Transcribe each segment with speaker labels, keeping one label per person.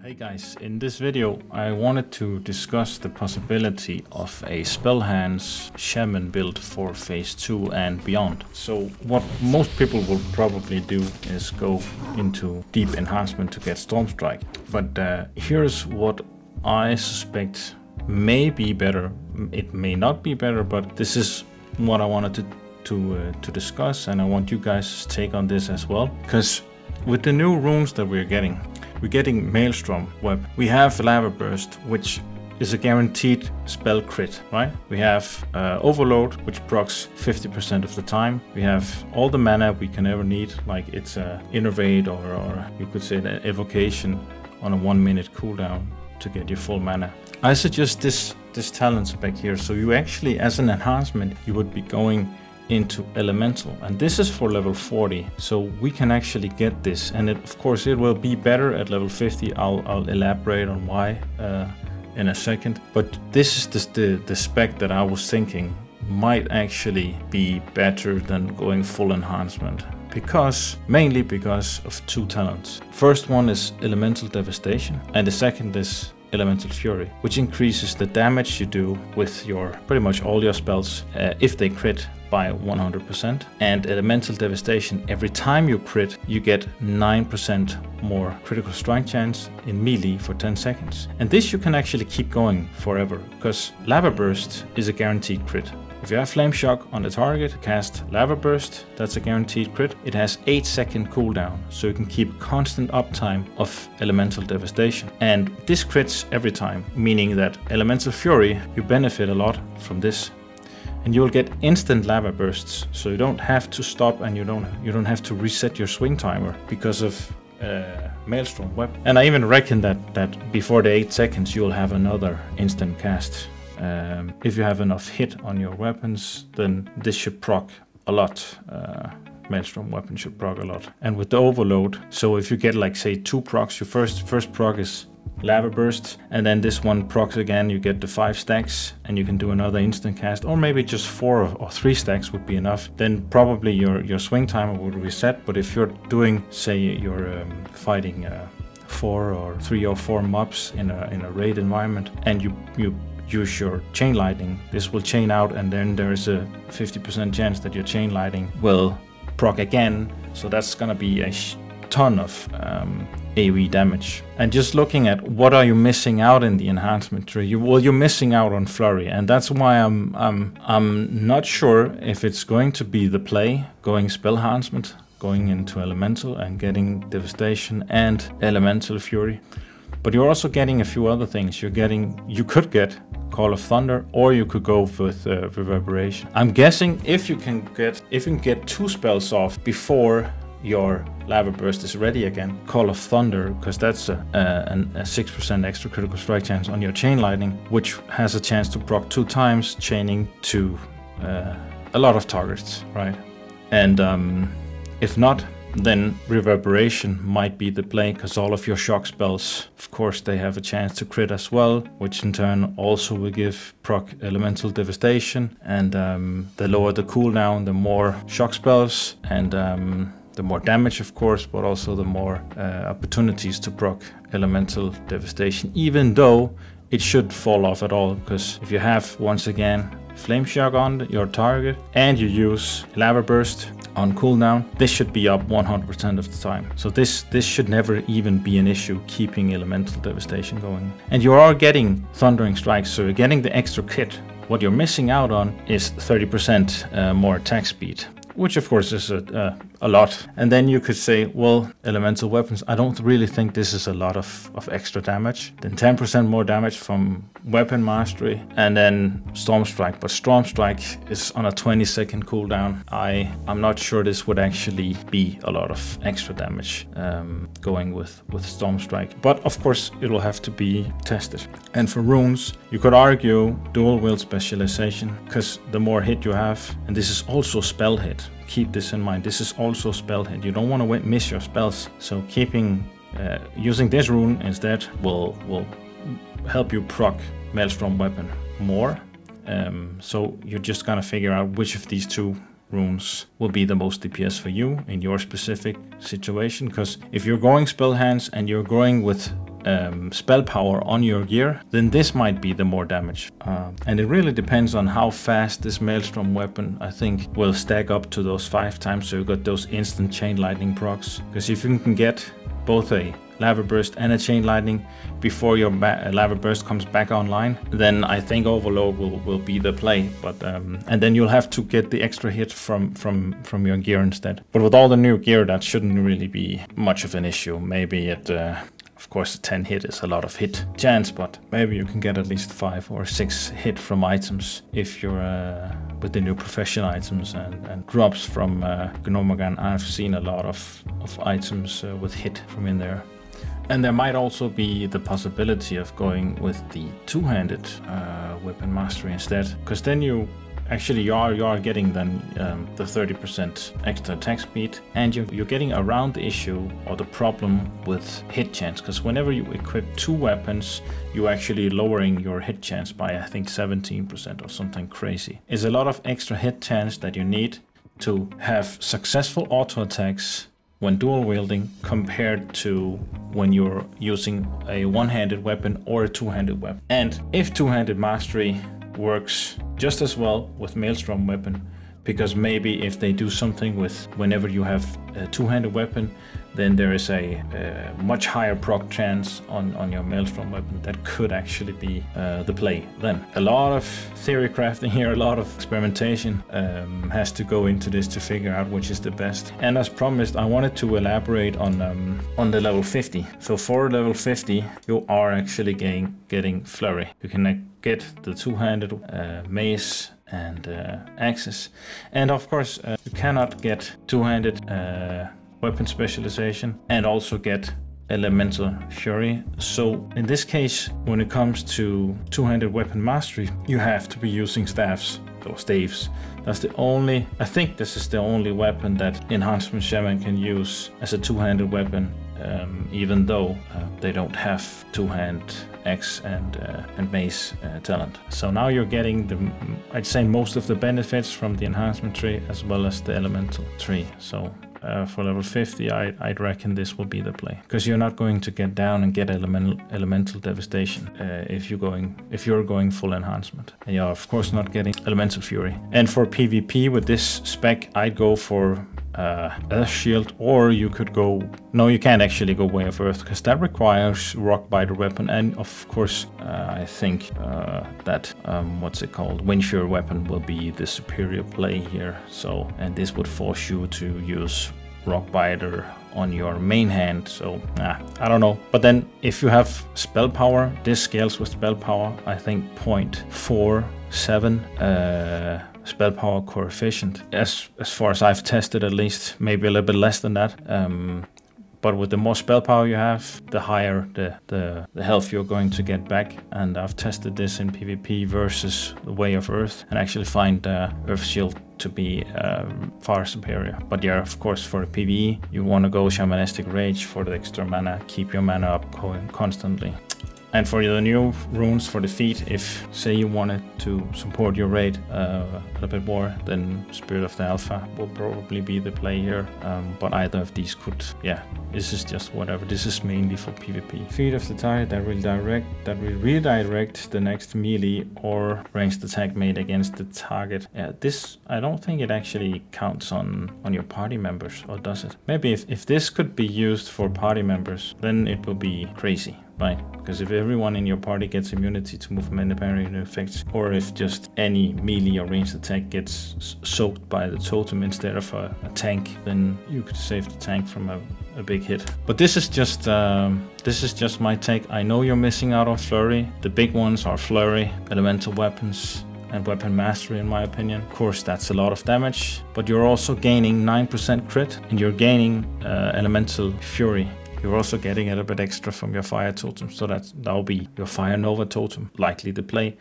Speaker 1: Hey guys, in this video I wanted to discuss the possibility of a SpellHance Shaman build for phase 2 and beyond. So what most people will probably do is go into deep enhancement to get Stormstrike. But here's what I suspect may be better. It may not be better, but this is what I wanted to discuss, and I want you guys' take on this as well. Because with the new runes that we're getting Maelstrom web. We have Lava Burst, which is a guaranteed spell crit, right? We have Overload, which procs 50% of the time. We have all the mana we can ever need, like it's a Innervate or you could say the Evocation on a 1 minute cooldown to get your full mana. I suggest this talent spec here, so you actually, as an enhancement, you would be going into elemental, and this is for level 40, so we can actually get this, and of course it will be better at level 50. I'll elaborate on why in a second, but this is the spec that I was thinking might actually be better than going full enhancement, mainly because of two talents. First one is elemental devastation, and the second is elemental fury, which increases the damage you do with your pretty much all your spells if they crit by 100%. And elemental devastation, every time you crit, you get 9% more critical strike chance in melee for 10 seconds. And this you can actually keep going forever, because Lava Burst is a guaranteed crit. If you have Flame Shock on the target, cast Lava Burst, that's a guaranteed crit. It has 8-second cooldown, so you can keep constant uptime of Elemental Devastation. And this crits every time, meaning that Elemental Fury, you benefit a lot from this. And you'll get instant Lava Bursts, so you don't have to stop, and you don't have to reset your swing timer because of Maelstrom web. And I even reckon that before the 8 seconds you'll have another instant cast. If you have enough hit on your weapons, then this should proc a lot. Maelstrom weapon should proc a lot. And with the overload, so if you get like say 2 procs, your first proc is Lava Burst, and then this one procs again, you get the 5 stacks, and you can do another instant cast, or maybe just 4 or 3 stacks would be enough. Then probably your swing timer would reset. But if you're doing, say, you're fighting 4 or 3 or 4 mobs in a raid environment, and you use your chain lightning, this will chain out, and then there is a 50% chance that your chain lightning will proc again. So that's gonna be a ton of AoE damage. And just looking at what are you missing out in the enhancement tree, you're missing out on flurry, and that's why I'm not sure if it's going to be the play going spell enhancement, going into elemental and getting devastation and elemental fury. But you're also getting a few other things. You could get Call of Thunder, or you could go with reverberation. I'm guessing if you can get 2 spells off before your Lava Burst is ready again, Call of Thunder, because that's a 6% extra critical strike chance on your chain lightning, which has a chance to proc 2 times, chaining to a lot of targets, right? And if not, then reverberation might be the play, because all of your shock spells, of course, they have a chance to crit as well, which in turn also will give proc elemental devastation. And the lower the cooldown, the more shock spells, and the more damage, of course, but also the more opportunities to proc elemental devastation, even though it should fall off at all. Because if you have, once again, Flame Shock on your target and you use Lava Burst on cooldown, this should be up 100% of the time. So this should never even be an issue, keeping elemental devastation going. And you are getting Thundering Strikes, so you're getting the extra kit. What you're missing out on is 30% more attack speed, which of course is a lot. And then you could say, well, elemental weapons, I don't really think this is a lot of extra damage. Then 10% more damage from weapon mastery, and then Stormstrike. But Stormstrike is on a 20-second cooldown. I'm not sure this would actually be a lot of extra damage going with Stormstrike. But of course, it will have to be tested. And for runes, you could argue dual wield specialization, because the more hit you have, and this is also spell hit. Keep this in mind, this is also spell hit. You don't want to miss your spells. So using this rune instead will help you proc Maelstrom weapon more. So you're just gonna figure out which of these 2 runes will be the most DPS for you in your specific situation. Because if you're going SpellHance and you're going with spell power on your gear, then this might be the more damage. And it really depends on how fast this Maelstrom weapon, I think, will stack up to those 5 times, so you got those instant chain lightning procs. Because if you can get both a lava burst and a chain lightning before your lava burst comes back online, then I think overload will be the play. But and then you'll have to get the extra hit from your gear instead. But with all the new gear, that shouldn't really be much of an issue. Maybe it of course, a 10 hit is a lot of hit chance, but maybe you can get at least 5 or 6 hit from items if you're with the new profession items and drops from Gnomogan. I've seen a lot of items with hit from in there. And there might also be the possibility of going with the two-handed weapon mastery instead, because then you are getting then the 30% extra attack speed, and you're getting around the issue or the problem with hit chance, because whenever you equip 2 weapons, you're actually lowering your hit chance by, I think, 17% or something crazy. It's a lot of extra hit chance that you need to have successful auto attacks when dual wielding compared to when you're using a one-handed weapon or a two-handed weapon. And if two-handed mastery works just as well with Maelstrom weapon, because maybe if they do something with whenever you have a two-handed weapon, then there is a much higher proc chance on your Maelstrom weapon. That could actually be the play then. A lot of theory crafting here, a lot of experimentation has to go into this to figure out which is the best. And as promised, I wanted to elaborate on the level 50. So for level 50, you are actually getting flurry. You can get the two-handed mace and axes, and of course you cannot get two-handed weapon specialization and also get elemental fury. So in this case, when it comes to two-handed weapon mastery, you have to be using staves or staves. That's the only, I think this is the only weapon that enhancement shaman can use as a two-handed weapon, even though they don't have two-hand axe and mace talent. So now you're getting I'd say most of the benefits from the enhancement tree as well as the elemental tree. So for level 50, I'd reckon this will be the play, because you're not going to get down and get elemental devastation if you're going full enhancement, and you're of course not getting elemental fury. And for PvP with this spec, I'd go for Earth Shield, or you could go, no, you can't actually go Way of Earth, because that requires Rock Biter weapon, and of course I think that what's it called, Wind Fury weapon will be the superior play here. So, and this would force you to use Rock Biter on your main hand, so I don't know. But then if you have spell power, this scales with spell power, I think 0.47 spell power coefficient, as far as I've tested, at least, maybe a little bit less than that. But with the more spell power you have, the higher the health you're going to get back. And I've tested this in PvP versus the Way of Earth, and actually find Earth Shield to be far superior. But yeah, of course, for the PvE, you want to go Shamanistic Rage for the extra mana, keep your mana up going constantly. And for the new runes for the feet, if say you wanted to support your raid a little bit more, then Spirit of the Alpha will probably be the play here. But either of these could, yeah, this is just whatever. This is mainly for PvP. Feet of the Tide that will redirect the next melee or ranged attack made against the target. This, I don't think it actually counts on your party members, or does it? Maybe if this could be used for party members, then it will be crazy. Right, because if everyone in your party gets immunity to movement independent effects, or if just any melee or ranged attack gets soaked by the totem instead of a tank, then you could save the tank from a big hit. But this is just my take. I know you're missing out on flurry. The big ones are flurry, elemental weapons, and weapon mastery, in my opinion. Of course, that's a lot of damage, but you're also gaining 9% crit, and you're gaining elemental fury. You're also getting a little bit extra from your fire totem, so that'll be your fire nova totem, likely to play.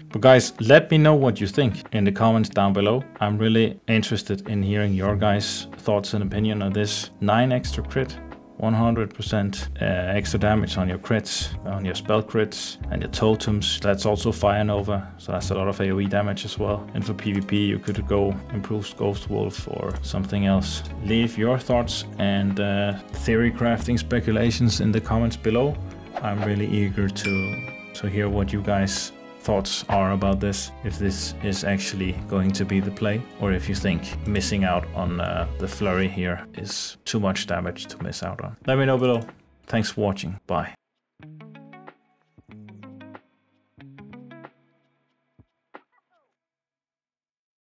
Speaker 1: But guys, let me know what you think in the comments down below. I'm really interested in hearing your guys' thoughts and opinion on this. 9 extra crit, 100% extra damage on your crits, on your spell crits, and your totems. That's also fire nova, so that's a lot of AoE damage as well. And for PvP, you could go improved Ghost Wolf or something else. Leave your thoughts and theory crafting speculations in the comments below. I'm really eager to hear what you guys thoughts are about this, if this is actually going to be the play, or if you think missing out on the flurry here is too much damage to miss out on. Let me know below. Thanks for watching. Bye.